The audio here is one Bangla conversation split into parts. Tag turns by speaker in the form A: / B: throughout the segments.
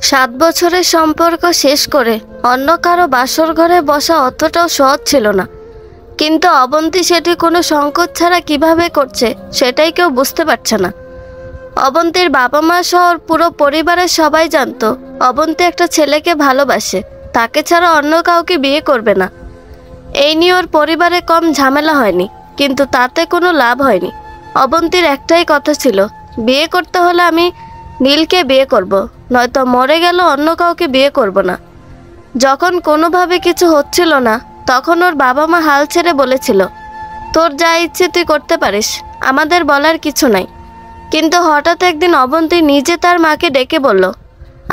A: 7 বছরের সম্পর্ক শেষ করে অন্য কারো বাসর ঘরে বসা অতটাও সহজ ছিল না, কিন্তু অবন্তী সেটি কোনো সংকোচ ছাড়া কিভাবে করছে সেটাই কেউ বুঝতে পারছে না। অবন্তীর বাবা মা সহ ওর পুরো পরিবারের সবাই জানতো অবন্তী একটা ছেলেকে ভালোবাসে, তাকে ছাড়া অন্য কাউকে বিয়ে করবে না। এই নিয়ে ওর পরিবারে কম ঝামেলা হয়নি, কিন্তু তাতে কোনো লাভ হয়নি। অবন্তীর একটাই কথা ছিল, বিয়ে করতে হলে আমি নীলকে বিয়ে করব, নয়তো মরে গেল অন্য কাউকে বিয়ে করব না। যখন কোনোভাবে কিছু হচ্ছিল না, তখন ওর বাবা মা হাল ছেড়ে বলেছিল, তোর যা ইচ্ছে তুই করতে পারিস, আমাদের বলার কিছু নাই। কিন্তু হঠাৎ একদিন অবন্তী নিজে তার মাকে ডেকে বলল,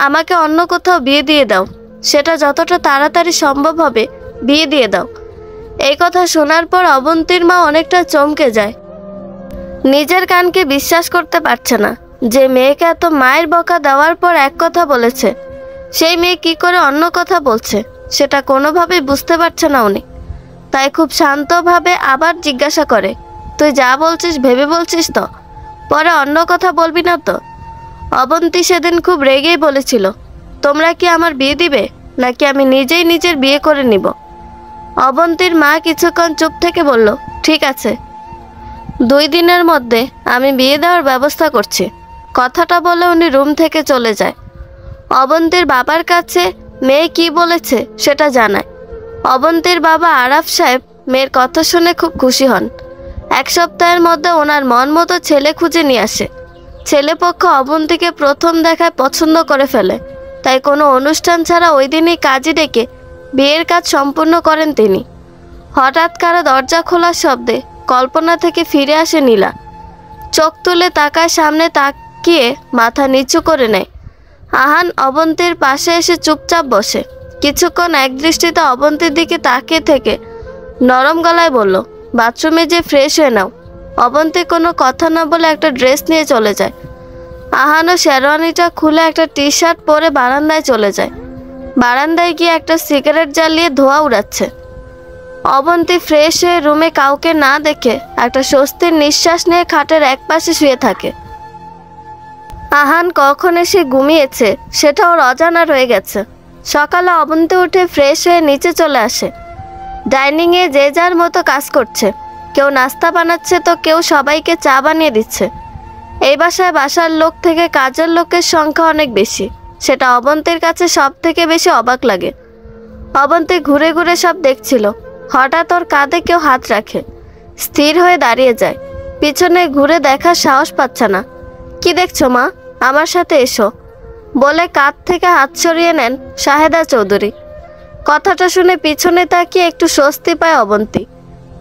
A: আমাকে অন্য কোথাও বিয়ে দিয়ে দাও, সেটা যতটা তাড়াতাড়ি সম্ভব হবে বিয়ে দিয়ে দাও। এই কথা শোনার পর অবন্তীর মা অনেকটা চমকে যায়। নিজের কানকে বিশ্বাস করতে পারছে না যে মেয়েকে এত মায়ের বকা দেওয়ার পর এক কথা বলেছে, সেই মেয়ে কি করে অন্য কথা বলছে সেটা কোনোভাবেই বুঝতে পারছে না উনি। তাই খুব শান্তভাবে আবার জিজ্ঞাসা করে, তুই যা বলছিস ভেবে বলছিস তো? পরে অন্য কথা বলবি না তো? অবন্তী সেদিন খুব রেগেই বলেছিল, তোমরা কি আমার বিয়ে দিবে নাকি আমি নিজেই নিজের বিয়ে করে নিব? অবন্তীর মা কিছুক্ষণ চুপ থেকে বলল, ঠিক আছে, 2 দিনের মধ্যে আমি বিয়ে দেওয়ার ব্যবস্থা করছি। কথাটা বলে উনি রুম থেকে চলে যায়। অবন্তীর বাবার কাছে মেয়ে কি বলেছে সেটা জানায়। অবন্তীর বাবা আরাফ সাহেব মেয়ের কথা শুনে খুব খুশি হন। 1 সপ্তাহের মধ্যে ওনার মন মতো ছেলে খুঁজে নিয়ে আসে। ছেলেপক্ষ অবন্তীকে প্রথম দেখায় পছন্দ করে ফেলে, তাই কোনো অনুষ্ঠান ছাড়া ওই দিনই কাজী ডেকে বিয়ের কাজ সম্পূর্ণ করেন তিনি। হঠাৎ কারো দরজা খোলার শব্দে কল্পনা থেকে ফিরে আসে নীলা। চোখ তুলে তাকায়, সামনে তাকিয়ে মাথা নিচু করে নেয়। আহান অবন্তীর পাশে এসে চুপচাপ বসে। কিছুক্ষণ একদৃষ্টিতে অবন্তীর দিকে তাকিয়ে থেকে নরম গলায় বলল, বাথরুমে যে ফ্রেশ হয়ে নাও। অবন্তী কোনো কথা না বলে একটা ড্রেস নিয়ে চলে যায়। আহানও শেরওয়ানিটা খুলে একটা টি শার্ট পরে বারান্দায় চলে যায়। বারান্দায় গিয়ে একটা সিগারেট জ্বালিয়ে ধোঁয়া উড়াচ্ছে। অবন্তী ফ্রেশ হয়ে রুমে কাউকে না দেখে একটা স্বস্তির নিঃশ্বাস নিয়ে খাটের একপাশে শুয়ে থাকে। আহান কখন এসে ঘুমিয়েছে সেটা ওর অজানা রয়ে গেছে। সকালে অবন্তী উঠে ফ্রেশ হয়ে নিচে চলে আসে। ডাইনিংয়ে যে যার মতো কাজ করছে, কেউ নাস্তা বানাচ্ছে তো কেউ সবাইকে চা বানিয়ে দিচ্ছে। এই বাসার লোক থেকে কাজের লোকের সংখ্যা অনেক বেশি, সেটা অবন্তীর কাছে সব থেকে বেশি অবাক লাগে। অবন্তী ঘুরে ঘুরে সব দেখছিল। হঠাৎ ওর কাঁধে কেউ হাত রাখে। স্থির হয়ে দাঁড়িয়ে যায়। পিছনে ঘুরে দেখার সাহস পাচ্ছে না। কি দেখছো মা? আমার সাথে এসো বলে কাঁধ থেকে হাত সরিয়ে নেন শাহেদা চৌধুরী। কথাটা শুনে পিছনে তাকিয়ে একটু স্বস্তি পায় অবন্তী।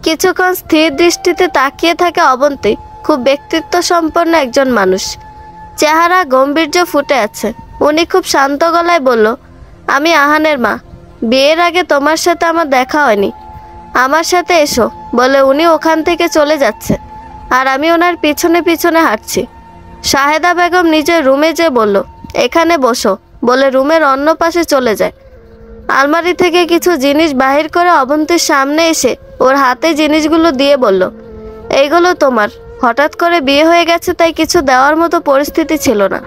A: কিছুক্ষণ স্থির দৃষ্টিতে তাকিয়ে থাকে অবন্তী। খুব ব্যক্তিত্ব সম্পন্ন একজন মানুষ, চেহারা গাম্ভীর্য ফুটে আছে। উনি খুব শান্ত গলায় বলল, আমি আহানের মা। বিয়ের আগে তোমার সাথে আমার দেখা হয়নি, আমার সাথে এসো বলে উনি ওখান থেকে চলে যাচ্ছে, আর আমি ওনার পিছনে পিছনে হাঁটছি। শাহেদা বেগম নিজের রুমে যেয়ে বলল, এখানে বসো বলে রুমের অন্য পাশে চলে যায়। আলমারি থেকে কিছু জিনিস বাহির করে অবন্তীর সামনে এসে ওর হাতে জিনিসগুলো দিয়ে বলল, এইগুলো তোমার। হঠাৎ করে বিয়ে হয়ে গেছে তাই কিছু দেওয়ার মতো পরিস্থিতি ছিল না।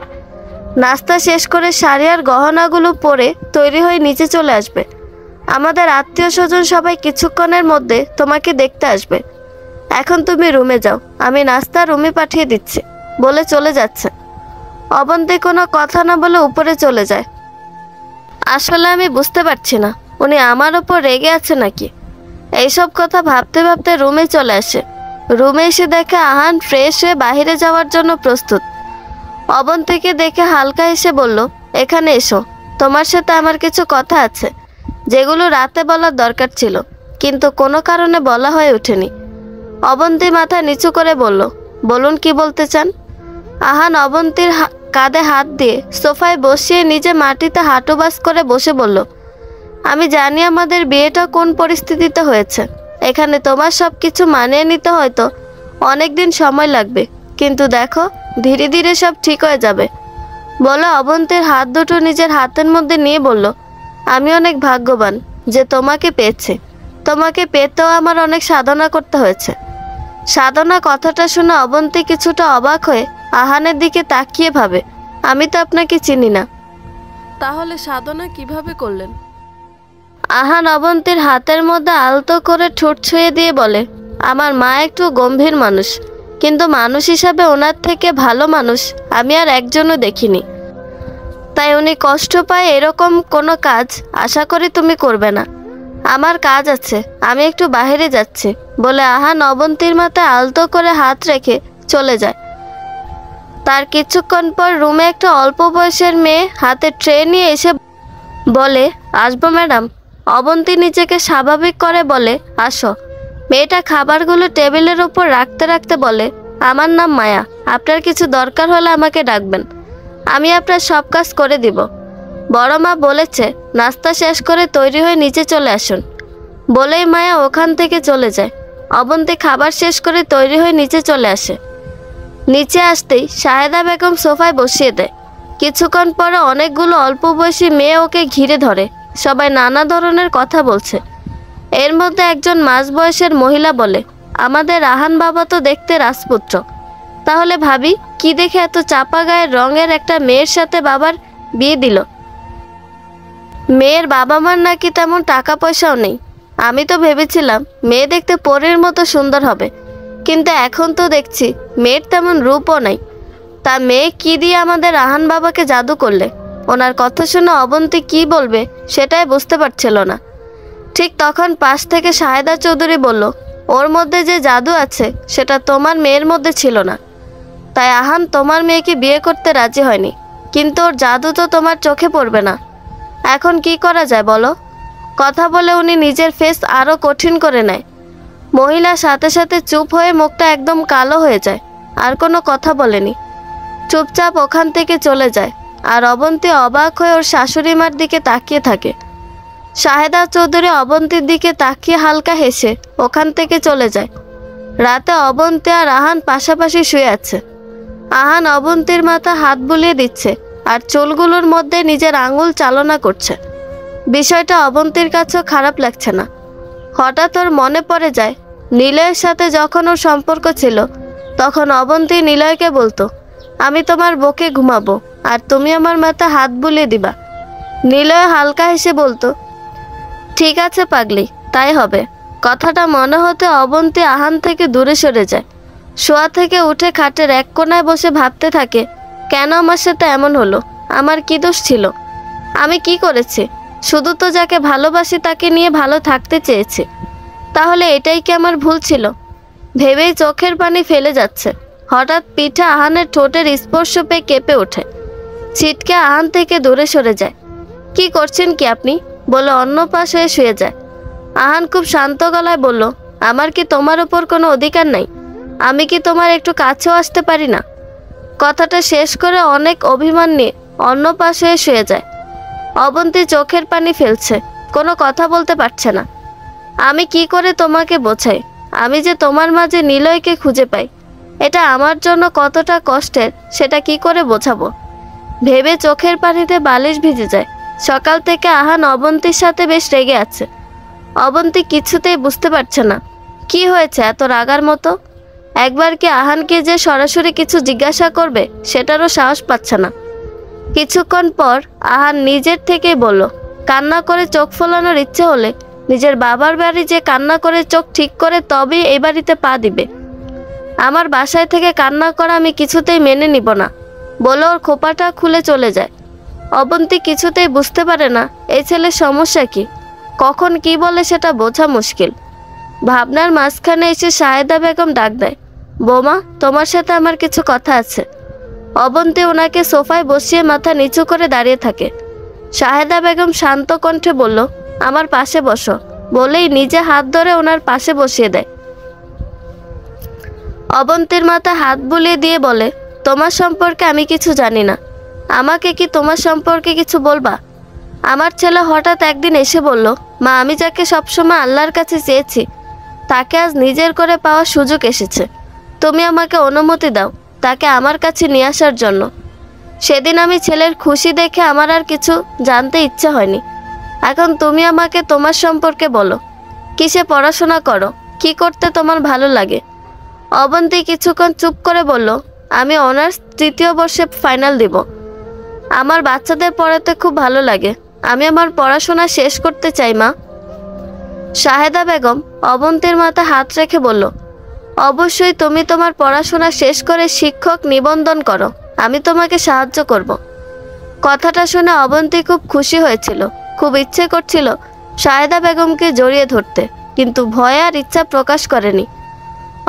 A: নাস্তা শেষ করে শাড়ি আর গহনাগুলো পরে তৈরি হয়ে নিচে চলে আসবে। আমাদের আত্মীয় স্বজন সবাই কিছুক্ষণের মধ্যে তোমাকে দেখতে আসবে। এখন তুমি রুমে যাও, আমি নাস্তা রুমে পাঠিয়ে দিচ্ছি বলে চলে যাচ্ছে। অবন্তী কোনো কথা না বলে উপরে চলে যায়। আসলে আমি বুঝতে পারছি না উনি আমার ওপর রেগে আছে নাকি। এইসব কথা ভাবতে ভাবতে রুমে চলে আসে। রুমে এসে দেখে আহান ফ্রেশ হয়ে বাহিরে যাওয়ার জন্য প্রস্তুত। অবন্তীকে দেখে হালকা এসে বলল, এখানে এসো, তোমার সাথে আমার কিছু কথা আছে যেগুলো রাতে বলার দরকার ছিল, কিন্তু কোনো কারণে বলা হয়ে ওঠেনি। অবন্তী মাথা নিচু করে বলল, বলুন কি বলতে চান। আহান অবন্তীর কাঁধে হাত দিয়ে সোফায় বসিয়ে নিজে মাটিতে হাঁটু বাস করে বসে বলল, আমি জানি আমাদের বিয়েটা কোন পরিস্থিতিতে হয়েছে। এখানে তোমার সব কিছু মানিয়ে নিতে হয়তো অনেক দিন সময় লাগবে, কিন্তু দেখো ধীরে ধীরে সব ঠিক হয়ে যাবে বলে অবন্তীর হাত দুটো নিজের হাতের মধ্যে নিয়ে বলল, আমি অনেক ভাগ্যবান যে তোমাকে পেয়েছি। তোমাকে পেতেও আমার অনেক সাধনা করতে হয়েছে। সাধনা কথাটা শুনে অবন্তী কিছুটা অবাক হয়ে আহানের দিকে তাকিয়ে ভাবে, আমি তো আপনাকে চিনি না।
B: তাহলে সাধনা কিভাবে করলেন?
A: আহান অবন্তীর হাতের মধ্যে আলতো করে ঠোঁট ছুঁয়ে দিয়ে বলে, আমার মা একটু গম্ভীর মানুষ, কিন্তু মানুষ হিসাবে ওনার থেকে ভালো মানুষ আমি আর একজনও দেখিনি। তাই উনি কষ্ট পায় এরকম কোনো কাজ আশা করি তুমি করবে না। আমার কাজ আছে, আমি একটু বাইরে যাচ্ছি বলে আহান অবন্তীর মাথায় আলতো করে হাত রেখে চলে যায়। তার কিছুক্ষণ পর রুমে একটা অল্প বয়সের মেয়ে হাতে ট্রে নিয়ে এসে বলে, আসবো ম্যাডাম? অবন্তী নিজেকে স্বাভাবিক করে বলে, আসো। মেয়েটা খাবারগুলো টেবিলের উপর রাখতে রাখতে বলে, আমার নাম মায়া, আপনার কিছু দরকার হলে আমাকে ডাকবেন, আমি আপনার সব কাজ করে দিব। বড় মা বলেছে নাস্তা শেষ করে তৈরি হয়ে নিচে চলে আসুন। বলেই মায়া ওখান থেকে চলে যায়। অবন্তী খাবার শেষ করে তৈরি হয়ে নিচে চলে আসে। নিচে আসতেই শাহেদা বেগম সোফায় বসিয়ে দেয়। কিছুক্ষণ পরে অনেকগুলো অল্প বয়সী মেয়ে ওকে ঘিরে ধরে, সবাই নানা ধরনের কথা বলছে। এর মধ্যে একজন মাঝ বয়সের মহিলা বলে, আমাদের রাহান বাবা তো দেখতে রাজপুত্র, তাহলে ভাবি কি দেখে এত চাপা গায়ের রঙের একটা মেয়ের সাথে বাবার বিয়ে দিল? মেয়ের বাবা মার নাকি তেমন টাকা পয়সাও নেই। আমি তো ভেবেছিলাম মেয়ে দেখতে পরীর মতো সুন্দর হবে, কিন্তু এখন তো দেখছি মেয়ের তেমন রূপও নাই। তা মেয়ে কি দিয়ে আমাদের রাহান বাবাকে জাদু করলে? ওনার কথা শুনে অবন্তী কি বলবে সেটাই বুঝতে পারছিল না। ঠিক তখন পাশ থেকে শাহেদা চৌধুরী বলল, ওর মধ্যে যে জাদু আছে সেটা তোমার মেয়ের মধ্যে ছিল না, তাই আহান তোমার মেয়েকে বিয়ে করতে রাজি হয়নি। কিন্তু ওর জাদু তো তোমার চোখে পড়বে না, এখন কি করা যায় বলো? কথা বলে উনি নিজের ফেস আরও কঠিন করে নেয়। মহিলা সাথে সাথে চুপ হয়ে মুখটা একদম কালো হয়ে যায়, আর কোনো কথা বলেনি, চুপচাপ ওখান থেকে চলে যায়। আর অবন্তী অবাক হয়ে ওর শাশুড়ি মার দিকে তাকিয়ে থাকে। শাহেদা চৌধুরী অবন্তীর দিকে তাকিয়ে হালকা হেসে ওখান থেকে চলে যায়। রাতে অবন্তী আর আহান পাশাপাশি শুয়ে আছে। আহান অবন্তীর মাথা হাত বুলিয়ে দিচ্ছে আর চুলগুলোর মধ্যে নিজের আঙুল চালনা করছে। বিষয়টা অবন্তীর কাছেও খারাপ লাগছে না। হঠাৎ ওর মনে পড়ে যায় নিলয়ের সাথে যখন ওর সম্পর্ক ছিল, তখন অবন্তী নিলয়কে বলতো, আমি তোমার বুকে ঘুমাবো আর তুমি আমার মাথা হাত বুলিয়ে দিবা। নিলয় হালকা হেসে বলতো, ঠিক আছে পাগলি, তাই হবে। কথাটা মনে হতে অবন্তী আহান থেকে দূরে সরে যায়। শোয়া থেকে উঠে খাটের এক কোনায় বসে ভাবতে থাকে, কেন আমার সাথে এমন হলো? আমার কি দোষ ছিল? আমি কি করেছি? শুধু তো যাকে ভালোবাসি তাকে নিয়ে ভালো থাকতে চেয়েছি, তাহলে এটাই কি আমার ভুল ছিল? ভেবেই চোখের পানি ফেলে যাচ্ছে। হঠাৎ পিঠে আহানের ঠোঁটের স্পর্শ পেয়ে কেঁপে ওঠে। ছিটকে আহান থেকে দূরে সরে যায়। কি করছেন কি আপনি? বলে অন্য পাশ হয়ে শুয়ে যায়। আহান খুব শান্ত গলায় বলল, আমার কি তোমার উপর কোনো অধিকার নাই? আমি কি তোমার একটু কাছেও আসতে পারি না? কথাটা শেষ করে অনেক অভিমান নিয়ে অন্য পাশ হয়ে শুয়ে যায়। অবন্তী চোখের পানি ফেলছে, কোনো কথা বলতে পারছে না। আমি কি করে তোমাকে বোঝাই? আমি যে তোমার মাঝে নিলয়কে খুঁজে পাই, এটা আমার জন্য কতটা কষ্টের সেটা কি করে বোঝাবো? ভেবে চোখের পানিতে বালিশ ভিজে যায়। সকাল থেকে আহান অবন্তীর সাথে বেশ রেগে আছে। অবন্তী কিছুতেই বুঝতে পারছে না কি হয়েছে এত রাগার মতো। একবার কি আহানকে যে সরাসরি কিছু জিজ্ঞাসা করবে সেটারও সাহস পাচ্ছে না। কিছুক্ষণ পর আহান নিজের থেকেই বলল, কান্না করে চোখ ফোলানোর ইচ্ছে হলে নিজের বাবার বাড়ি যে কান্না করে চোখ ঠিক করে তবেই এই বাড়িতে পা দিবে। আমার বাসায় থেকে কান্না করা আমি কিছুতেই মেনে নিব না বলে ওর খোপাটা খুলে চলে যায়। অবন্তী কিছুতেই বুঝতে পারে না এই ছেলের সমস্যা কি, কখন কি বলে সেটা বোঝা মুশকিল। ভাবনার মাঝখানে এসে শাহেদা বেগম ডাক দেয়, বৌমা, তোমার সাথে আমার কিছু কথা আছে। অবন্তী ওনাকে সোফায় বসিয়ে মাথা নিচু করে দাঁড়িয়ে থাকে। শাহেদা বেগম শান্ত কণ্ঠে বলল, আমার পাশে বসো বলেই নিজে হাত ধরে ওনার পাশে বসিয়ে দেয়। অবন্তীর মাথা হাত বুলিয়ে দিয়ে বলে, তোমার সম্পর্কে আমি কিছু জানি না, আমাকে কি তোমার সম্পর্কে কিছু বলবা? আমার ছেলে হঠাৎ একদিন এসে বলল, মা, আমি যাকে সবসময় আল্লাহর কাছে চেয়েছি তাকে আজ নিজের করে পাওয়ার সুযোগ এসেছে। তুমি আমাকে অনুমতি দাও তাকে আমার কাছে নিয়ে আসার জন্য। সেদিন আমি ছেলের খুশি দেখে আমার আর কিছু জানতে ইচ্ছে হয়নি। এখন তুমি আমাকে তোমার সম্পর্কে বলো, কিসে পড়াশোনা করো, কি করতে তোমার ভালো লাগে? অবন্তী কিছুক্ষণ চুপ করে বলল, আমি অনার্স 3য় বর্ষে ফাইনাল দিব। আমার বাচ্চাদের পড়াতে খুব ভালো লাগে। আমি আমার পড়াশোনা শেষ করতে চাই মা। শাহেদা বেগম অবন্তীর মাথায় হাত রেখে বলল, অবশ্যই তুমি তোমার পড়াশোনা শেষ করে শিক্ষক নিবন্ধন করো, আমি তোমাকে সাহায্য করব। কথাটা শুনে অবন্তী খুব খুশি হয়েছিল। খুব ইচ্ছে করছিল শাহেদা বেগমকে জড়িয়ে ধরতে, কিন্তু ভয় আর ইচ্ছা প্রকাশ করেনি।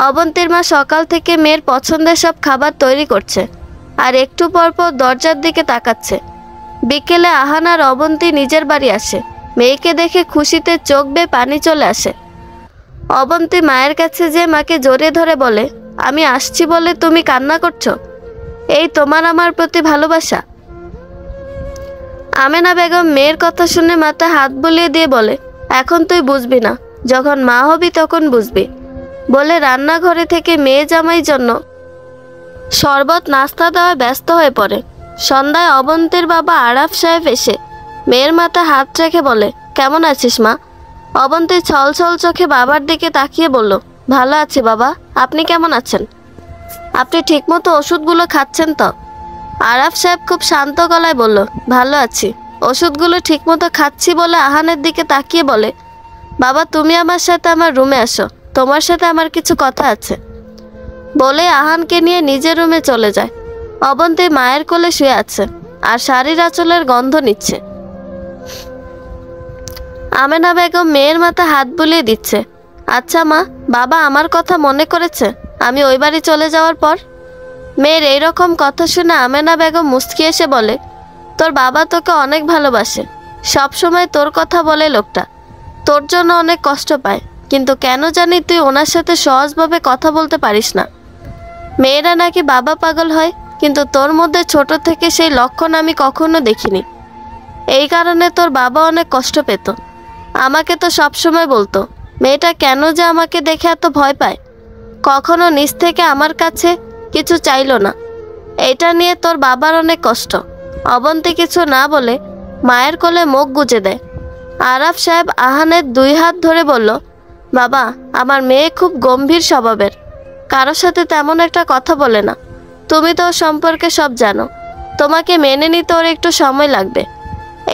A: অবন্তীর মা সকাল থেকে মেয়ের পছন্দের সব খাবার তৈরি করছে, আর একটু পর পর দরজার দিকে তাকাচ্ছে। বিকেলে আহান আর অবন্তী নিজের বাড়ি আসে। মেয়েকে দেখে খুশিতে চোখ বেয়ে পানি চলে আসে। অবন্তী মায়ের কাছে যে মাকে জড়িয়ে ধরে বলে, আমি আসছি বলে তুমি কান্না করছো? এই তোমার আমার প্রতি ভালোবাসা? আমেনা বেগম মেয়ের কথা শুনে মাথায় হাত বুলিয়ে দিয়ে বলে, এখন তুই বুঝবি না, যখন মা হবি তখন বুঝবি। বলে রান্নাঘরে থেকে মেয়ে জামাই জন্য শরবত নাস্তা দেওয়ায় ব্যস্ত হয়ে পড়ে। সন্ধ্যায় অবন্তীর বাবা আরাফ সাহেব এসে মেয়ের মাথায় হাত রেখে বলে, কেমন আছিস মা? অবন্তী ছলছল চোখে বাবার দিকে তাকিয়ে বলল, ভালো আছি বাবা, আপনি কেমন আছেন? আপনি ঠিকমতো ওষুধগুলো খাচ্ছেন তো? আরাফ সাহেব খুব শান্ত গলায় বলল, ভালো আছি, ওষুধগুলো ঠিকমতো খাচ্ছি বলে আহানের দিকে তাকিয়ে বলে, বাবা তুমি আমার সাথে আমার রুমে আসো, তোমার সাথে আমার কিছু কথা আছে। বলে আহানকে নিয়ে নিজের রুমে চলে যায়। অবন্তী মায়ের কোলে শুয়ে আছে আর শাড়ির আঁচলের গন্ধ নিচ্ছে। আমেনা বেগম মেয়ের মাথায় হাত বুলিয়ে দিচ্ছে, আচ্ছা মা, বাবা আমার কথা মনে করেছে আমি ওই বাড়ি চলে যাওয়ার পর? মেয়ের এইরকম কথা শুনে আমেনা বেগম মুচকি এসে বলে, তোর বাবা তোকে অনেক ভালোবাসে, সব সময় তোর কথা বলে লোকটা, তোর জন্য অনেক কষ্ট পায়, কিন্তু কেন জানি তুই ওনার সাথে সহজভাবে কথা বলতে পারিস না। মেয়েরা নাকি বাবা পাগল হয়, কিন্তু তোর মধ্যে ছোট থেকে সেই লক্ষণ আমি কখনো দেখিনি। এই কারণে তোর বাবা অনেক কষ্ট পেত। আমাকে তো সবসময় বলতো, মেয়েটা কেন যে আমাকে দেখে এত ভয় পায়, কখনো নিজ থেকে আমার কাছে কিছু চাইলো না। এটা নিয়ে তোর বাবার অনেক কষ্ট। অবন্তী কিছু না বলে মায়ের কোলে মুখ গুজে দেয়। আরাফ সাহেব আহানের 2 হাত ধরে বলল, বাবা আমার মেয়ে খুব গম্ভীর স্বভাবের, কারোর সাথে তেমন একটা কথা বলে না, তুমি তো ওর সম্পর্কে সব জানো, তোমাকে মেনে নিতে ওর একটু সময় লাগবে।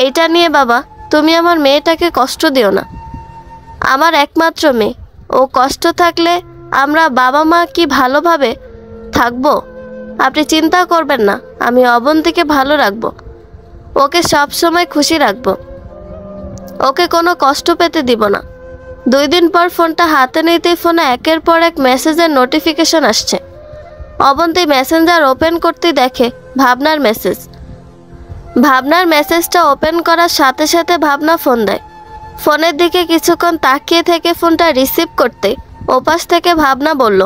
A: এইটা নিয়ে বাবা তুমি আমার মেয়েটাকে কষ্ট দিও না, আমার একমাত্র মেয়ে, ও কষ্ট থাকলে আমরা বাবা মা কি ভালোভাবে থাকবো? আপনি চিন্তা করবেন না, আমি অবন্তীকে ভালো রাখবো, ওকে সব সময় খুশি রাখবো, ওকে কোনো কষ্ট পেতে দিব না। 2 দিন পর ফোনটা হাতে নিতেই ফোনে একের পর এক মেসেজের নোটিফিকেশন আসছে। অবন্তী মেসেঞ্জার ওপেন করতে দেখে ভাবনার মেসেজ। ভাবনার মেসেজটা ওপেন করার সাথে সাথে ভাবনা ফোন দেয়। ফোনের দিকে কিছুক্ষণ তাকিয়ে থেকে ফোনটা রিসিভ করতে ওপাশ থেকে ভাবনা বলল,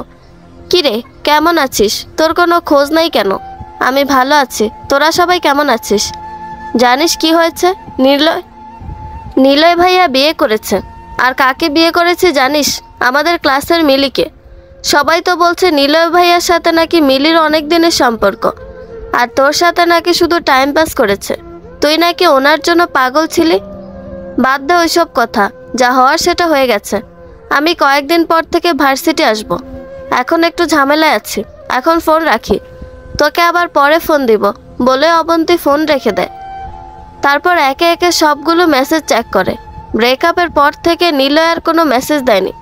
A: কিরে কেমন আছিস? তোর কোনো খোঁজ নাই কেন? আমি ভালো আছি, তোরা সবাই কেমন আছিস? জানিস কি হয়েছে? নিলয় ভাইয়া বিয়ে করেছে। আর কাকে বিয়ে করেছে জানিস? আমাদের ক্লাসের মিলিকে। সবাই তো বলছে নিলয় ভাইয়ার সাথে নাকি মিলির অনেক দিনের সম্পর্ক, আর তোর সাথে নাকি শুধু টাইম পাস করেছে, তুই নাকি ওনার জন্য পাগল ছিলি। বাদ দে ওইসব কথা, যা হওয়ার সেটা হয়ে গেছে। আমি কয়েকদিন পর থেকে ভার্সিটি আসব, এখন একটু ঝামেলায় আছি, এখন ফোন রাখি, তোকে আবার পরে ফোন দিব বলে অবন্তী ফোন রেখে দেয়। তারপর একে একে সবগুলো মেসেজ চেক করে। ব্রেকআপের পর থেকে নিলয় আর কোনো মেসেজ দেয়নি,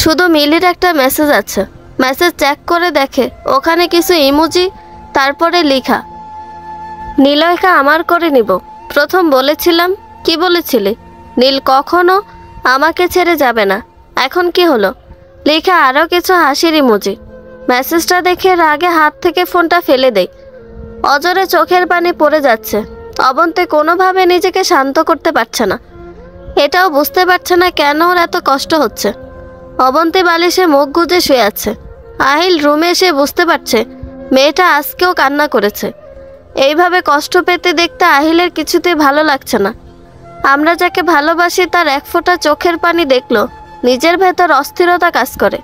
A: শুধু মিলির একটা মেসেজ আছে। মেসেজ চেক করে দেখে ওখানে কিছু ইমোজি, তারপরে লেখা, নিলয়কে আমার করে নিব। প্রথম বলেছিলাম, কি বলেছিলি? নীল কখনো আমাকে ছেড়ে যাবে না, এখন কি হলো? লেখা আরও কিছু হাসির ইমোজি। মেসেজটা দেখে রাগে হাত থেকে ফোনটা ফেলে দেয়। অজরে চোখের পানি পড়ে যাচ্ছে। অবন্তী কোনোভাবে নিজেকে শান্ত করতে পারছে না, এটাও বুঝতে পারছে না কেন ওর এত কষ্ট হচ্ছে। অবন্তী বালিশে মুখ গুজে শুয়ে আছে। আহিল রুমে এসে বুঝতে পারছে মেয়েটা আজকেও কান্না করেছে। এইভাবে কষ্ট পেতে দেখতে আহিলের কিছুতেই ভালো লাগছে না। আমরা যাকে ভালোবাসি তার এক ফোঁটা চোখের পানি দেখলো নিজের ভেতর অস্থিরতা কাজ করে।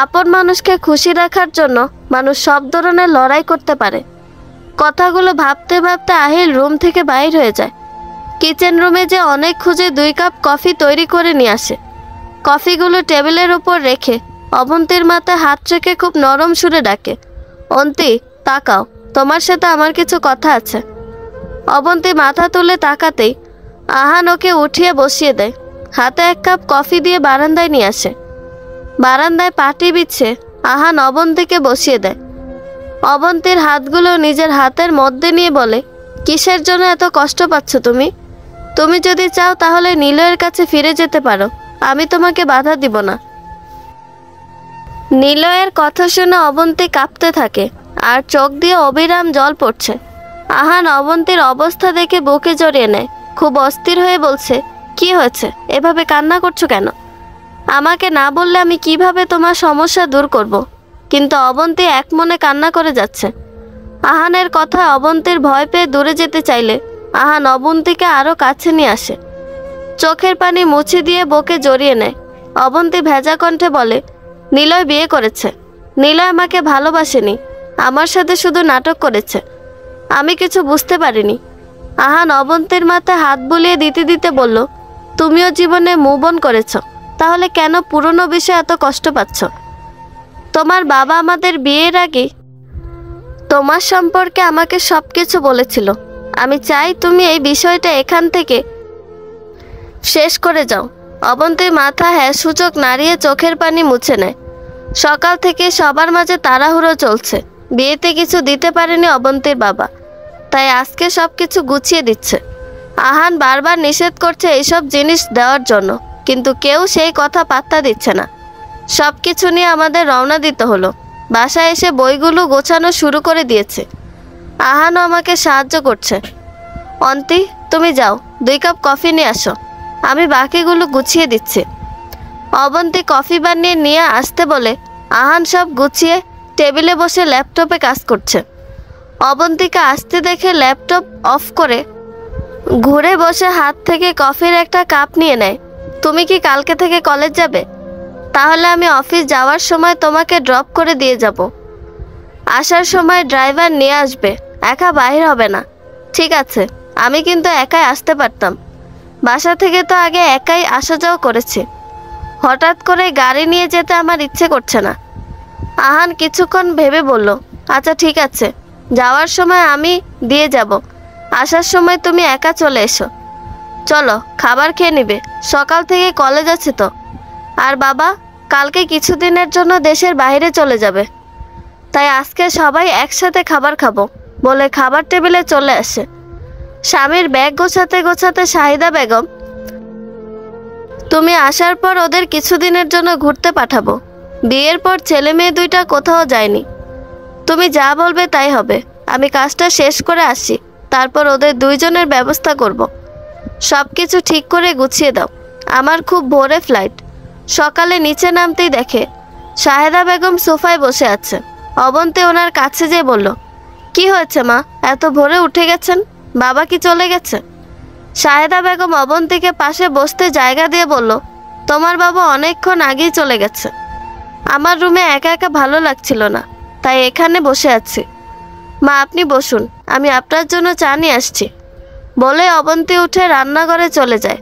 A: আপন মানুষকে খুশি রাখার জন্য মানুষ সব ধরনের লড়াই করতে পারে। কথাগুলো ভাবতে ভাবতে আহিল রুম থেকে বাইর হয়ে যায়। কিচেন রুমে যে অনেক খুঁজে 2 কাপ কফি তৈরি করে নিয়ে আসে। কফিগুলো টেবিলের উপর রেখে অবন্তীর মাথায় হাত রেখে খুব নরম সুরে ডাকে, অন্তি তাকাও। তোমার সাথে আমার কিছু কথা আছে। অবন্তী মাথা তুলে তাকাতেই আহান ওকে উঠিয়ে বসিয়ে দেয়। হাতে এক কাপ কফি দিয়ে বারান্দায় নিয়ে আসে। বারান্দায় পাটি বিছিয়ে আহান অবন্তীকে বসিয়ে দেয়। অবন্তীর হাতগুলো নিজের হাতের মধ্যে নিয়ে বলে, কিসের জন্য এত কষ্ট পাচ্ছ তুমি? তুমি যদি চাও তাহলে নিলয়ের কাছে ফিরে যেতে পারো, আমি তোমাকে বাধা দিব না। নিলয়ের কথা শুনে অবন্তী কাঁপতে থাকে আর চোখ দিয়ে অবিরাম জল পড়ছে। আহান অবন্তীর অবস্থা দেখে বুকে জড়িয়ে নেয়। খুব অস্থির হয়ে বলছে, কি হয়েছে? এভাবে কান্না করছো কেন? আমাকে না বললে আমি কিভাবে তোমার সমস্যা দূর করব? কিন্তু অবন্তী এক মনে কান্না করে যাচ্ছে। আহানের কথা অবন্তীর ভয় পেয়ে দূরে যেতে চাইলে আহান অবন্তীকে আরও কাছে নিয়ে আসে। চোখের পানি মুছে দিয়ে বুকে জড়িয়ে নেয়। অবন্তী ভেজা কণ্ঠে বলে, নিলয় বিয়ে করেছে। নিলয় আমাকে ভালোবাসেনি, আমার সাথে শুধু নাটক করেছে। আমি কিছু বুঝতে পারিনি। আহান অবন্তীর মাথায় হাত বুলিয়ে দিতে দিতে বলল, তুমিও জীবনে মুভ অন করেছ, তাহলে কেন পুরনো বিষয়ে এত কষ্ট পাচ্ছ? তোমার বাবা আমাদের বিয়ের আগে তোমার সম্পর্কে আমাকে সব কিছু বলেছিল। আমি চাই তুমি এই বিষয়টা এখান থেকে শেষ করে যাও। অবন্তীর মাথা হ্যাঁ সূচক নাড়িয়ে চোখের পানি মুছে নেয়। সকাল থেকে সবার মাঝে তাড়াহুড়ো চলছে। বিয়েতে কিছু দিতে পারেনি অবন্তীর বাবা, তাই আজকে সব কিছু গুছিয়ে দিচ্ছে। আহান বারবার নিষেধ করছে এইসব জিনিস দেওয়ার জন্য, কিন্তু কেউ সেই কথা পাত্তা দিচ্ছে না। সব কিছু নিয়ে আমাদের রওনা দিতে হলো। বাসায় এসে বইগুলো গোছানো শুরু করে দিয়েছে। আহানও আমাকে সাহায্য করছে। অন্তি, তুমি যাও 2 কাপ কফি নিয়ে আসো, আমি বাকিগুলো গুছিয়ে দিচ্ছি। অবন্তী কফি বানিয়ে নিয়ে আসতে বলে আহান সব গুছিয়ে টেবিলে বসে ল্যাপটপে কাজ করছে। অবন্তীকে আসতে দেখে ল্যাপটপ অফ করে ঘুরে বসে হাত থেকে কফির একটা কাপ নিয়ে নেয়। তুমি কি কালকে থেকে কলেজ যাবে? তাহলে আমি অফিস যাওয়ার সময় তোমাকে ড্রপ করে দিয়ে যাব। আসার সময় ড্রাইভার নিয়ে আসবে, একা বাইর হবে না। ঠিক আছে, আমি কিন্তু একাই আসতে পারতাম। বাসা থেকে তো আগে একাই আসা যাওয়া করেছি। হঠাৎ করে গাড়ি নিয়ে যেতে আমার ইচ্ছে করছে না। আহান কিছুক্ষণ ভেবে বলল, আচ্ছা ঠিক আছে, যাওয়ার সময় আমি দিয়ে যাব, আসার সময় তুমি একা চলে এসো। চলো খাবার খেয়ে নিবে, সকাল থেকে কলেজ আছে তো। আর বাবা কালকে কিছুদিনের জন্য দেশের বাইরে চলে যাবে, তাই আজকে সবাই একসাথে খাবার খাবো বলে খাবার টেবিলে চলে আসে। স্বামীর ব্যাগ গোছাতে গোছাতে শাহিদা বেগম, তুমি আসার পর ওদের কিছুদিনের জন্য ঘুরতে পাঠাবো। বিয়ের পর ছেলে মেয়ে দুইটা কোথাও যায়নি। তুমি যা বলবে তাই হবে। আমি কাজটা শেষ করে আসি, তারপর ওদের দুইজনের ব্যবস্থা করব। সব কিছু ঠিক করে গুছিয়ে দাও। আমার খুব ভোরে ফ্লাইট। সকালে নিচে নামতেই দেখে শাহেদা বেগম সোফায় বসে আছে। অবন্তী ওনার কাছে যেয়ে বলল, কি হয়েছে মা, এত ভোরে উঠে গেছেন? বাবা কি চলে গেছে? শাহেদা বেগম অবন্তীকে পাশে বসতে জায়গা দিয়ে বলল, তোমার বাবা অনেকক্ষণ আগেই চলে গেছে। আমার রুমে একা একা ভালো লাগছিল না, তাই এখানে বসে আছি। মা আপনি বসুন, আমি আপনার জন্য চা নিয়ে আসছি। বলে অবন্তী উঠে রান্নাঘরে চলে যায়।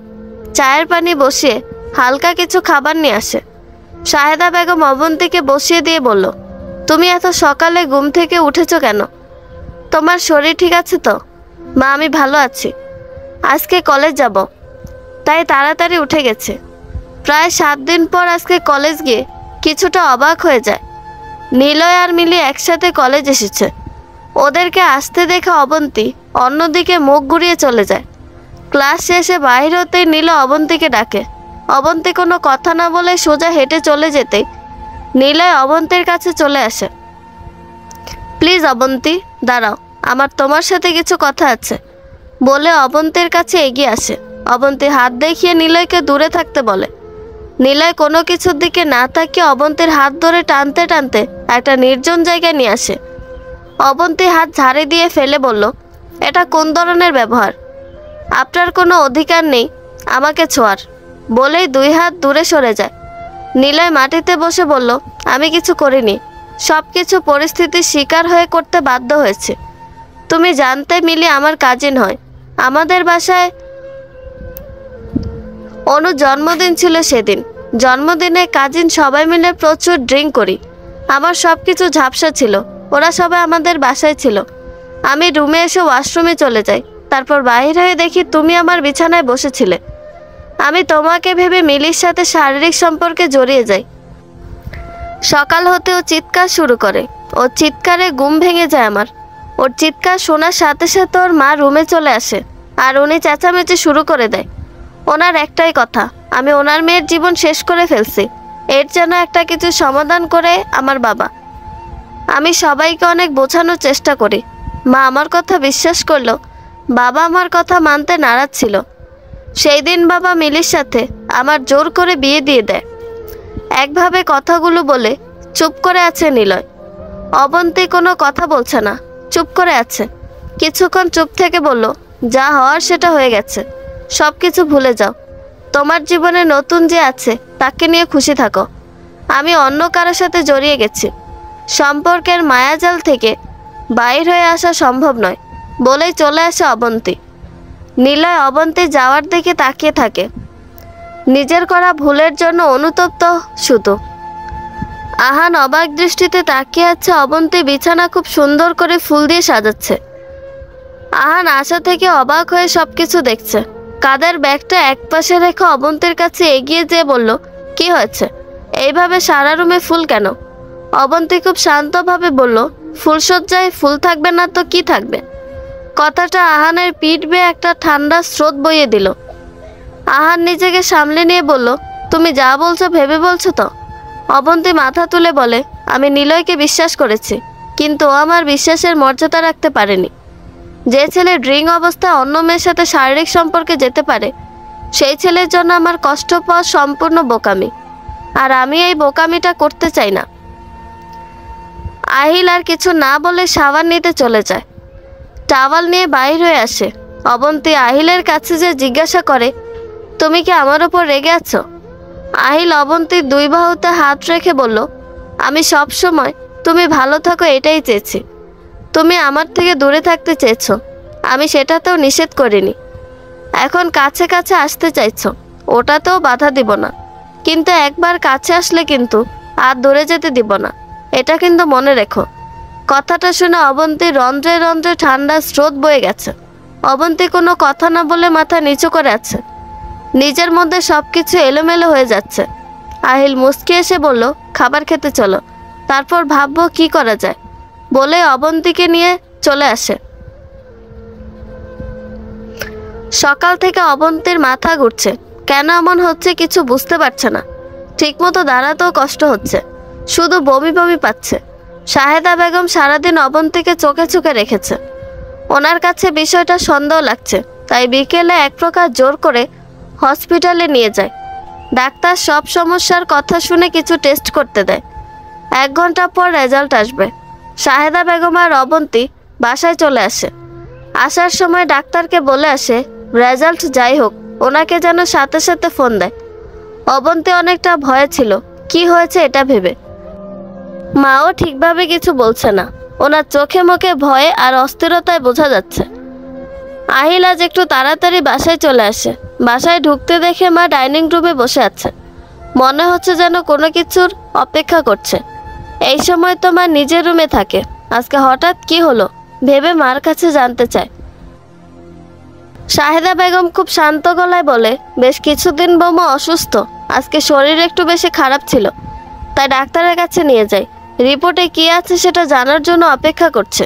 A: চায়ের পানি বসিয়ে হালকা কিছু খাবার নিয়ে আসে। শাহেদা বেগম অবন্তীকে বসিয়ে দিয়ে বলল, তুমি এত সকালে ঘুম থেকে উঠেছো কেন? তোমার শরীর ঠিক আছে তো? মা আমি ভালো আছি, আজকে কলেজ যাব, তাই তাড়াতাড়ি উঠে গেছে। প্রায় 7 দিন পর আজকে কলেজ গিয়ে কিছুটা অবাক হয়ে যায়। নিলয় আর মিলি একসাথে কলেজ এসেছে। ওদেরকে আসতে দেখে অবন্তী অন্যদিকে মুখ ঘুরিয়ে চলে যায়। ক্লাস শেষে বাইর হতেই নিলয় অবন্তীকে ডাকে। অবন্তী কোনো কথা না বলে সোজা হেঁটে চলে যেতেই নিলয় অবন্তীর কাছে চলে আসে। প্লিজ অবন্তী দাঁড়াও, আমার তোমার সাথে কিছু কথা আছে বলে অবন্তীর কাছে এগিয়ে আসে। অবন্তী হাত দেখিয়ে নিলয়কে দূরে থাকতে বলে। নিলয় কোনো কিছুর দিকে না তাকিয়ে অবন্তীর হাত ধরে টানতে টানতে একটা নির্জন জায়গায় নিয়ে আসে। অবন্তী হাত ঝাড়ে দিয়ে ফেলে বলল, এটা কোন ধরনের ব্যবহার? আপনার কোনো অধিকার নেই আমাকে ছোঁয়ার। বলেই 2 হাত দূরে সরে যায়। নিলয় মাটিতে বসে বলল, আমি কিছু করিনি, সব কিছু পরিস্থিতির শিকার হয়ে করতে বাধ্য হয়েছে। তুমি জানতে মিলি আমার কাজিন হয়। আমাদের বাসায় অনু জন্মদিন ছিল সেদিন। জন্মদিনে কাজিন সবাই মিলে প্রচুর ড্রিঙ্ক করি। আমার সব কিছু ঝাপসা ছিল। ওরা সবাই আমাদের বাসায় ছিল। আমি রুমে এসে ওয়াশরুমে চলে যাই। তারপর বাইরে হয়ে দেখি তুমি আমার বিছানায় বসেছিলে। আমি তোমাকে ভেবে মিলির সাথে শারীরিক সম্পর্কে জড়িয়ে যাই। সকাল হতে ও চিৎকার শুরু করে। ওর চিৎকারে ঘুম ভেঙে যায় আমার। ওর চিৎকার শোনার সাথে সাথে ওর মা রুমে চলে আসে আর উনি চেঁচামেচি শুরু করে দেয়। ওনার একটাই কথা, আমি ওনার মেয়ের জীবন শেষ করে ফেলছি, এর যেন একটা কিছু সমাধান করে আমার বাবা। আমি সবাইকে অনেক বোঝানোর চেষ্টা করি। মা আমার কথা বিশ্বাস করলো, বাবা আমার কথা মানতে নারাজ ছিল। সেই দিন বাবা মিলির সাথে আমার জোর করে বিয়ে দিয়ে দেয়। একভাবে কথাগুলো বলে চুপ করে আছে নিলয়। অবন্তী কোনো কথা বলছে না, চুপ করে আছে। কিছুক্ষণ চুপ থেকে বলল, যা হওয়ার সেটা হয়ে গেছে, সব কিছু ভুলে যাও। তোমার জীবনে নতুন যে আছে তাকে নিয়ে খুশি থাকো। আমি অন্য কারোর সাথে জড়িয়ে গেছি, সম্পর্কের মায়াজাল থেকে বাইর হয়ে আসা সম্ভব নয় বলেই চলে আসে অবন্তী। নিলয় অবন্তী যাওয়ার দিকে তাকিয়ে থাকে, নিজের করা ভুলের জন্য অনুতপ্ত শুধু। আহান অবাক দৃষ্টিতে তাকিয়ে আছে। অবন্তী বিছানা খুব সুন্দর করে ফুল দিয়ে সাজাচ্ছে। আহান আশা থেকে অবাক হয়ে সবকিছু দেখছে। কাঁধের ব্যাগটা একপাশে রেখে অবন্তীর কাছে এগিয়ে যেয়ে বলল, কি হয়েছে? এইভাবে সারা রুমে ফুল কেন? অবন্তী খুব শান্তভাবে বলল, ফুলসজ্জায় ফুল থাকবে না তো কি থাকবে? কথাটা আহানের পিঠ বেয়ে একটা ঠান্ডা স্রোত বইয়ে দিল। আহান নিজেকে সামলে নিয়ে বলল, তুমি যা বলছো ভেবে বলছো তো? অবন্তী মাথা তুলে বলে, আমি নিলয়কে বিশ্বাস করেছি, কিন্তু ও আমার বিশ্বাসের মর্যাদা রাখতে পারেনি। যে ছেলে ড্রিঙ্ক অবস্থায় অন্য মেয়ের সাথে শারীরিক সম্পর্কে যেতে পারে, সেই ছেলের জন্য আমার কষ্ট পাওয়া সম্পূর্ণ বোকামি, আর আমি এই বোকামিটা করতে চাই না। আহিল আর কিছু না বলে সাবান নিতে চলে যায়। টাওয়াল নিয়ে বাইর হয়ে আসে। অবন্তী আহিলের কাছে যে জিজ্ঞাসা করে, তুমি কি আমার ওপর রেগে আছো? আহিল অবন্তীর দুই বাহুতে হাত রেখে বলল, আমি সব সময় তুমি ভালো থাকো এটাই চেয়েছি। তুমি আমার থেকে দূরে থাকতে চেয়েছো, আমি সেটাতেও নিষেধ করিনি। এখন কাছে কাছে আসতে চাইছো, ওটাতেও বাধা দিব না, কিন্তু একবার কাছে আসলে কিন্তু আর দূরে যেতে দিব না, এটা কিন্তু মনে রেখো। কথাটা শুনে অবন্তীর রন্ধ্রে রন্ধ্রে ঠান্ডা স্রোত বয়ে গেছে। অবন্তী কোনো কথা না বলে মাথা নিচু করে আছে। নিজের মধ্যে সব কিছু এলোমেলো হয়ে যাচ্ছে। আহিল মুচকি এসে বলল, খাবার খেতে চলো, তারপর ভাববো কি করা যায় বলে অবন্তীকে নিয়ে চলে আসে। সকাল থেকে অবন্তীর মাথা ঘুরছে, কেন এমন হচ্ছে কিছু বুঝতে পারছে না। ঠিকমতো দাঁড়াতেও কষ্ট হচ্ছে, শুধু বমি বমি পাচ্ছে। শাহেদা বেগম সারাদিন অবন্তীকে চোখে চোখে রেখেছে। ওনার কাছে বিষয়টা সন্দেহ লাগছে, তাই বিকেলে এক প্রকার জোর করে হসপিটালে নিয়ে যায়। ডাক্তার সব সমস্যার কথা শুনে কিছু টেস্ট করতে দেয়। 1 ঘন্টা পর রেজাল্ট আসবে। শাহেদা বেগম আর অবন্তী বাসায় চলে আসে। আসার সময় ডাক্তারকে বলে আসে, রেজাল্ট যাই হোক ওনাকে যেন সাথে সাথে ফোন দেয়। অবন্তী অনেকটা ভয়ে ছিল, কি হয়েছে এটা ভেবে। মাও ঠিকভাবে কিছু বলছে না, ওনার চোখে মুখে ভয়ে আর অস্থিরতায় বোঝা যাচ্ছে। আহিল আজ একটু তাড়াতাড়ি বাসায় চলে আসে। বাসায় ঢুকতে দেখে মা ডাইনিং রুমে বসে আছে, মনে হচ্ছে যেন কোনো কিছুর অপেক্ষা করছে। এই সময় তো মা নিজের রুমে থাকে, আজকে হঠাৎ কি হলো ভেবে মার কাছে জানতে চায়। শাহেদা বেগম খুব শান্ত গলায় বলে, বেশ কিছুদিন বৌমা অসুস্থ, আজকে শরীর একটু বেশি খারাপ ছিল, তাই ডাক্তারের কাছে নিয়ে যাই, রিপোর্টে কি আছে সেটা জানার জন্য অপেক্ষা করছে।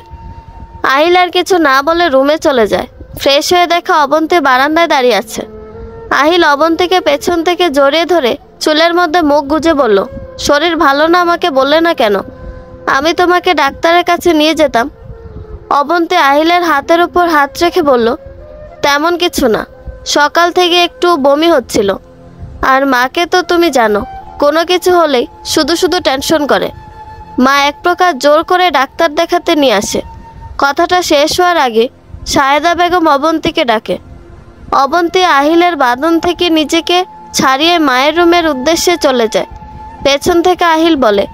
A: আহিল আর কিছু না বলে রুমে চলে যায়। ফ্রেশ হয়ে দেখা অবন্তী বারান্দায় দাঁড়িয়ে আছে। আহিল অবন্তীকে পেছন থেকে জড়িয়ে ধরে চুলের মধ্যে মুখ গুজে বলল, শরীর ভালো না, আমাকে বললে না কেন? আমি তোমাকে ডাক্তারের কাছে নিয়ে যেতাম। অবন্তী আহিলের হাতের উপর হাত রেখে বলল, তেমন কিছু না, সকাল থেকে একটু বমি হচ্ছিল, আর মাকে তো তুমি জানো, কোনো কিছু হলেই শুধু শুধু টেনশন করে। মা এক প্রকার জোর করে ডাক্তার দেখাতে নিয়ে আসে। কথাটা শেষ হওয়ার আগে শাহেদা বেগম অবন্তীকে ডাকে। অবন্তী আহিলের বাঁধন থেকে নিজেকে ছাড়িয়ে মায়ের রুমের উদ্দেশ্যে চলে যায়। পেছন থেকে আহিল বলে,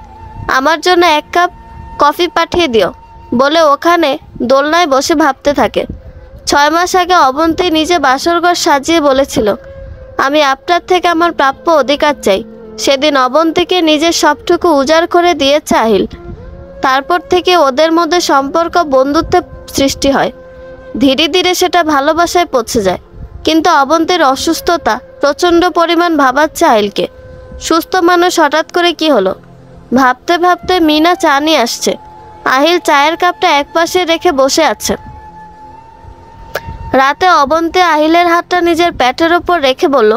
A: আমার জন্য 1 কাপ কফি পাঠিয়ে দিও বলে ওখানে দোলনায় বসে ভাবতে থাকে। 6 মাস আগে অবন্তী নিজে বাসরঘর সাজিয়ে বলেছিল, আমি আপনার থেকে আমার প্রাপ্য অধিকার চাই। সেদিন অবন্তীকে নিজের সবটুকু উজাড় করে দিয়েছে আহিল। তারপর থেকে ওদের মধ্যে সম্পর্ক বন্ধুত্বে সৃষ্টি হয়। ধীরে ধীরে সেটা ভালোবাসায় পৌঁছে যায়। কিন্তু অবন্তীর অসুস্থতা প্রচণ্ড পরিমাণ ভাবাচ্ছে আহিলকে। সুস্থ মানুষ হঠাৎ করে কি হলো? ভাবতে ভাবতে মিনা চা নিয়ে আসছে। আহিল চায়ের কাপটা একপাশে রেখে বসে আছে। রাতে অবন্তী আহিলের হাতটা নিজের পেটের ওপর রেখে বলল,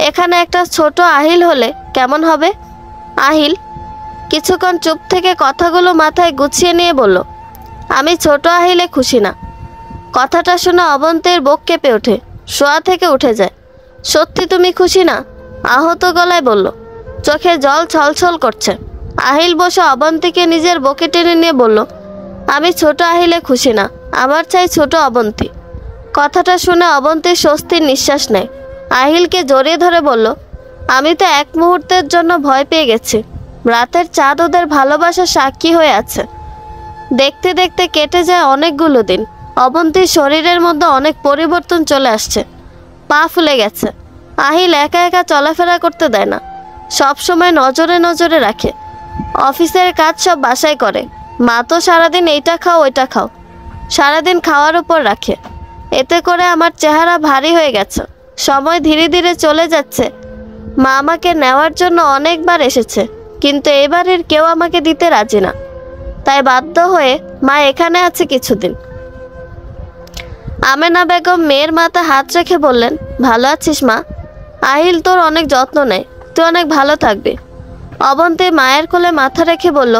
A: এখানে একটা ছোট আহিল হলে কেমন হবে? আহিল কিছুক্ষণ চুপ থেকে কথাগুলো মাথায় গুছিয়ে নিয়ে বলল, আমি ছোট আহিলে খুশি না। কথাটা শুনে অবন্তীর বুক কেঁপে ওঠে, শোয়া থেকে উঠে যায়। সত্যি তুমি খুশি না? আহত গলায় বলল। চোখে জল ছলছল করছে। আহিল বসে অবন্তীকে নিজের বুকে টেনে নিয়ে বলল, আমি ছোট আহিলে খুশি না, আমার চাই ছোট অবন্তী। কথাটা শুনে অবন্তী স্বস্তির নিঃশ্বাস নেয়। আহিলকে জড়িয়ে ধরে বলল, আমি তো এক মুহূর্তের জন্য ভয় পেয়ে গেছি। রাতের চাঁদ ওদের ভালোবাসার সাক্ষী হয়ে আছে। দেখতে দেখতে কেটে যায় অনেকগুলো দিন। অবন্তীর শরীরের মধ্যে অনেক পরিবর্তন চলে আসছে। পা ফুলে গেছে। আহিল একা একা চলাফেরা করতে দেয় না, সব সময় নজরে নজরে রাখে। অফিসের কাজ সব বাসায় করে। মা তো সারাদিন এইটা খাও ওইটা খাও, সারাদিন খাওয়ার উপর রাখে। এতে করে আমার চেহারা ভারী হয়ে গেছে। সময় ধীরে ধীরে চলে যাচ্ছে। মা আমাকে নেওয়ার জন্য অনেকবার এসেছে, কিন্তু এবারের কেউ আমাকে দিতে রাজি না। তাই বাধ্য হয়ে মা এখানে আছে কিছুদিন। আমেনা বেগম মেয়ের মাথায় হাত রেখে বললেন, ভালো আছিস মা? আহিল তোর অনেক যত্ন নেয়, তুই অনেক ভালো থাকবি। অবন্তী মায়ের কোলে মাথা রেখে বলল,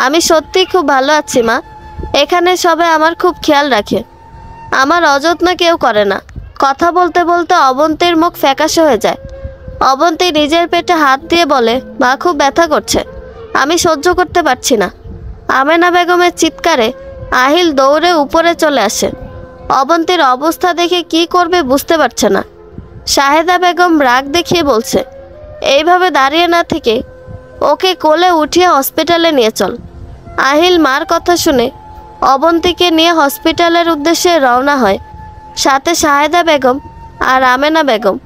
A: আমি সত্যিই খুব ভালো আছি মা। এখানে সবাই আমার খুব খেয়াল রাখে, আমার অযত্ন কেউ করে না। কথা বলতে বলতে অবন্তীর মুখ ফ্যাকাশে হয়ে যায়। অবন্তী নিজের পেটে হাত দিয়ে বলে, মা খুব ব্যথা করছে, আমি সহ্য করতে পারছি না। আমেনা বেগমের চিৎকারে আহিল দৌড়ে উপরে চলে আসে। অবন্তীর অবস্থা দেখে কি করবে বুঝতে পারছে না। শাহেদা বেগম রাগ দেখিয়ে বলছে, এইভাবে দাঁড়িয়ে না থেকে ওকে কোলে উঠিয়ে হসপিটালে নিয়ে চল। আহিল মার কথা শুনে অবন্তীকে নিয়ে হসপিটালের উদ্দেশ্যে রওনা হয়, সাথে শাহেদা বেগম আর আমেনা বেগম।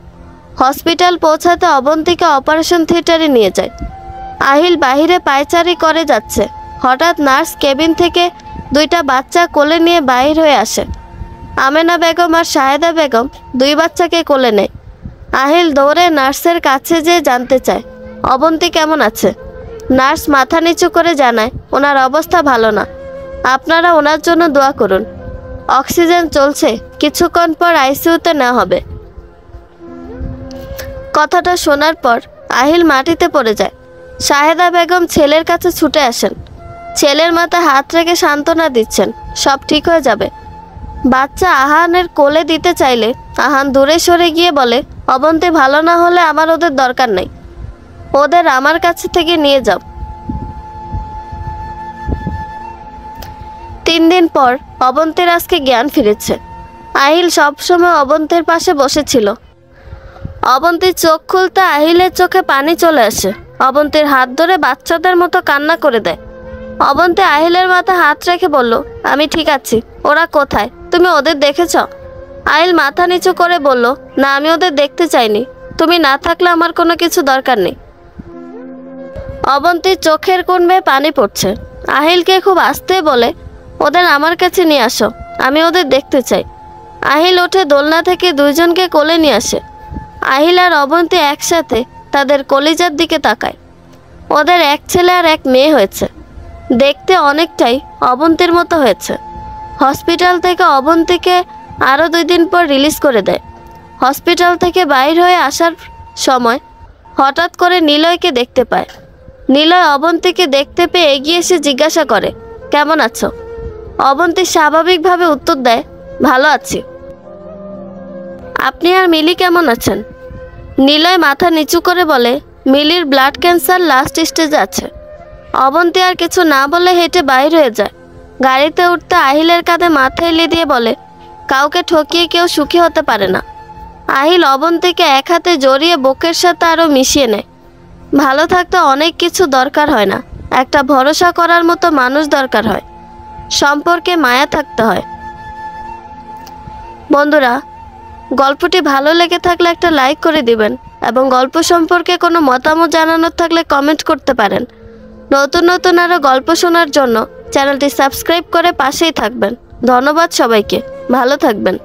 A: হসপিটাল পৌঁছাতে অবন্তীকে অপারেশন থিয়েটারে নিয়ে যায়। আহিল বাহিরে পায়চারি করে যাচ্ছে। হঠাৎ নার্স কেবিন থেকে দুইটা বাচ্চা কোলে নিয়ে বাহির হয়ে আসে। আমেনা বেগম আর শাহেদা বেগম দুই বাচ্চাকে কোলে নেয়। আহিল দৌড়ে নার্সের কাছে যেয়ে জানতে চায় অবন্তী কেমন আছে। নার্স মাথা নিচু করে জানায়, ওনার অবস্থা ভালো না, আপনারা ওনার জন্য দোয়া করুন। অক্সিজেন চলছে, কিছুক্ষণ পর আইসিইউতে নেওয়া হবে। কথাটা শোনার পর আহিল মাটিতে পড়ে যায়। শাহেদা বেগম ছেলের কাছে ছুটে আসেন, ছেলের মাথায় হাত রেখে সান্ত্বনা দিচ্ছেন, সব ঠিক হয়ে যাবে। বাচ্চা আহানের কোলে দিতে চাইলে আহান দূরে সরে গিয়ে বলে, অবন্তী ভালো না হলে আমার ওদের দরকার নেই, ওদের আমার কাছে থেকে নিয়ে যাও। 3 দিন পর অবন্তীর আজকে জ্ঞান ফিরেছে। আহিল সবসময় অবন্তীর পাশে বসেছিল। অবন্তীর চোখ খুলতে আহিলের চোখে পানি চলে আসে। অবন্তীর হাত ধরে বাচ্চাদের মতো কান্না করে দেয়। অবন্তী আহিলের মাথা হাত রেখে বলল, আমি ঠিক আছি, ওরা কোথায়? তুমি ওদের দেখেছ? আহিল মাথা নিচু করে বলল, না, আমি ওদের দেখতে চাইনি, তুমি না থাকলে আমার কোনো কিছু দরকার নেই। অবন্তীর চোখের কোণ বেয়ে পানি পড়ছে। আহিলকে খুব আস্তে বলে, ওদের আমার কাছে নিয়ে আসো, আমি ওদের দেখতে চাই। আহিল ওঠে দোলনা থেকে দুইজনকে কোলে নিয়ে আসে। আহিল আর অবন্তী একসাথে তাদের কলিজার দিকে তাকায়। ওদের এক ছেলে আর এক মেয়ে হয়েছে। দেখতে অনেকটাই অবন্তীর মতো হয়েছে। হসপিটাল থেকে অবন্তীকে আরও 2 দিন পর রিলিজ করে দেয়। হসপিটাল থেকে বাইর হয়ে আসার সময় হঠাৎ করে নিলয়কে দেখতে পায়। নিলয় অবন্তীকে দেখতে পেয়ে এগিয়ে এসে জিজ্ঞাসা করে, কেমন আছো? অবন্তী স্বাভাবিকভাবে উত্তর দেয়, ভালো আছি। আপনি আর মিলি কেমন আছেন? নিলয় মাথা নিচু করে বলে, মিলির ব্লাড ক্যান্সার লাস্ট স্টেজে আছে। অবন্তী আর কিছু না বলে হেঁটে বাইর হয়ে যায়। গাড়িতে উঠতে আহিলের কাঁধে মাথা এলিয়ে দিয়ে বলে, কাউকে ঠকিয়ে কেউ সুখী হতে পারে না। আহিল অবন্তীকে এক হাতে জড়িয়ে বুকের সাথে আরও মিশিয়ে নেয়। ভালো থাকতে অনেক কিছু দরকার হয় না, একটা ভরসা করার মতো মানুষ দরকার হয়, সম্পর্কে মায়া থাকতে হয়। বন্ধুরা, গল্পটি ভালো লেগে থাকলে একটা লাইক করে দিবেন এবং গল্প সম্পর্কে কোনো মতামত জানানোর থাকলে কমেন্ট করতে পারেন। নতুন নতুন আরও গল্প শোনার জন্য চ্যানেলটি সাবস্ক্রাইব করে পাশেই থাকবেন। ধন্যবাদ সবাইকে, ভালো থাকবেন।